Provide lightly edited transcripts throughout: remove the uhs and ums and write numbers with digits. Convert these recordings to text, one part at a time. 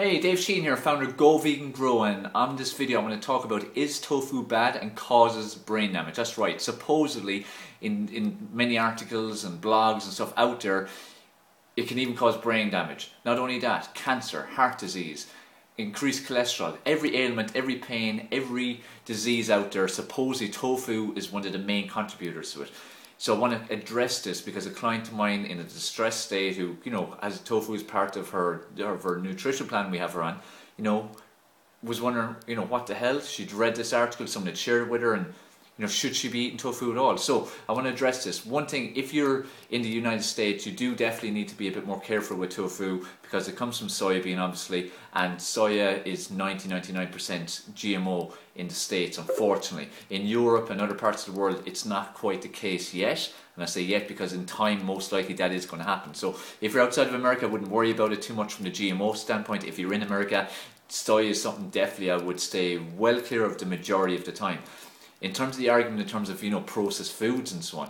Hey, Dave Sheehan here, founder of Go Vegan Grow, and on this video I'm going to talk about is tofu bad and causes brain damage. That's right, supposedly in many articles and blogs and stuff out there, it can even cause brain damage. Not only that, cancer, heart disease, increased cholesterol, every ailment, every pain, every disease out there, supposedly tofu is one of the main contributors to it. So I want to address this because a client of mine in a distressed state who, has tofu as part of her nutrition plan we have her on, was wondering, what the hell? She'd read this article, someone had shared it with her, and, should she be eating tofu at all? So I want to address this. One thing, if you're in the United States, you do definitely need to be a bit more careful with tofu because it comes from soybean, obviously, and soya is 99% GMO in the States, unfortunately. In Europe and other parts of the world, it's not quite the case yet. And I say yet because in time, most likely that is going to happen. So if you're outside of America, I wouldn't worry about it too much from the GMO standpoint. If you're in America, soya is something definitely I would stay well clear of the majority of the time. In terms of the argument, in terms of processed foods and so on,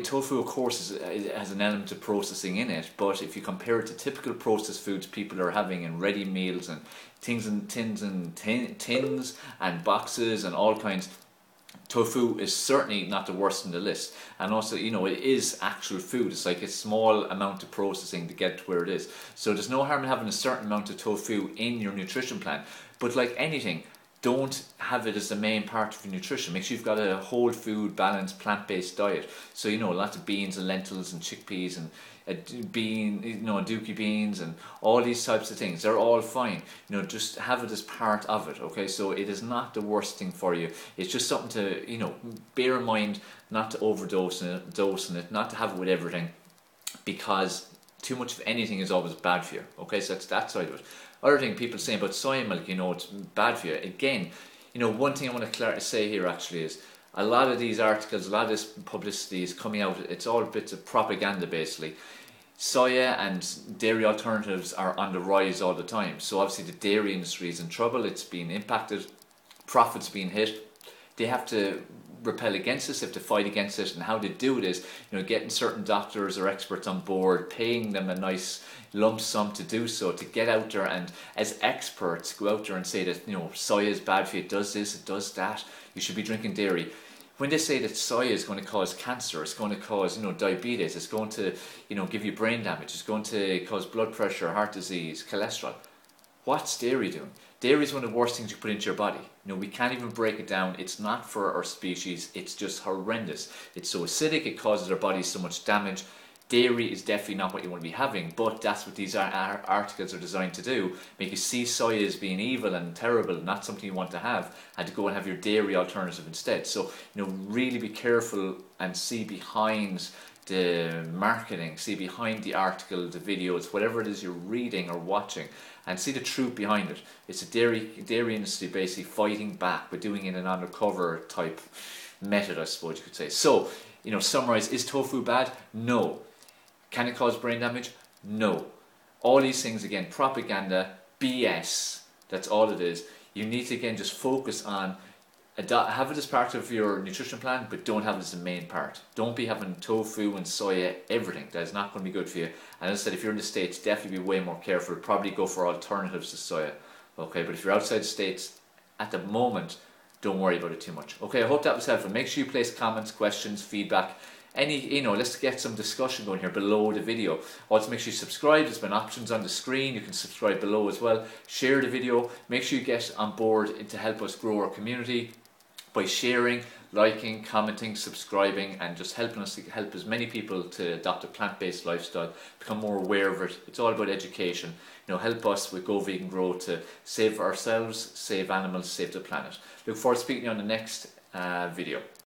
tofu of course has an element of processing in it, but if you compare it to typical processed foods people are having in ready meals and things in tins and boxes and all kinds, tofu is certainly not the worst in the list. And also, it is actual food. It's like a small amount of processing to get to where it is. So there's no harm in having a certain amount of tofu in your nutrition plan. But like anything, don't have it as the main part of your nutrition. Make sure you've got a whole food, balanced, plant-based diet. So, lots of beans and lentils and chickpeas and dookie beans and all these types of things. They're all fine. Just have it as part of it, okay? So it is not the worst thing for you. It's just something to, bear in mind not to overdose in it, not to have it with everything, because too much of anything is always bad for you, okay? So that's that side of it. Other thing people saying about soy milk, it's bad for you. Again, one thing I want to say here actually is a lot of these articles, a lot of this publicity is coming out, it's all bits of propaganda basically. Soya and dairy alternatives are on the rise all the time. So obviously the dairy industry is in trouble, it's being impacted, profits being hit. They have to repel against this, they have to fight against it, and how they do it is, getting certain doctors or experts on board, paying them a nice lump sum to do so, to get out there and as experts go out there and say that soya is bad for you, it does this, it does that, you should be drinking dairy. When they say that soya is going to cause cancer, it's going to cause diabetes, it's going to give you brain damage, it's going to cause blood pressure, heart disease, cholesterol, what's dairy doing? Dairy is one of the worst things you put into your body. We can't even break it down. It's not for our species. It's just horrendous. It's so acidic, it causes our bodies so much damage. Dairy is definitely not what you want to be having, but that's what these articles are designed to do. Make you see soya as being evil and terrible, not something you want to have, and to go and have your dairy alternative instead. So, really be careful and see behind the marketing, see behind the article, the videos, whatever it is you're reading or watching, and see the truth behind it. It's a dairy industry basically fighting back, but doing it in an undercover type method, I suppose you could say. So, summarize, is tofu bad? No. Can it cause brain damage? No. All these things, again, propaganda, BS, that's all it is. You need to, again, just focus on, have it as part of your nutrition plan, but don't have it as the main part. Don't be having tofu and soya, everything. That is not going to be good for you. And as I said, if you're in the States, definitely be way more careful. Probably go for alternatives to soya. Okay, but if you're outside the States, at the moment, don't worry about it too much. Okay, I hope that was helpful. Make sure you place comments, questions, feedback. Let's get some discussion going here below the video. Also, make sure you subscribe. There's been options on the screen. You can subscribe below as well. Share the video. Make sure you get on board to help us grow our community by sharing, liking, commenting, subscribing, and just helping us to help as many people to adopt a plant-based lifestyle, become more aware of it. It's all about education. Help us with Go Vegan Grow to save ourselves, save animals, save the planet. Look forward to speaking to you on the next video.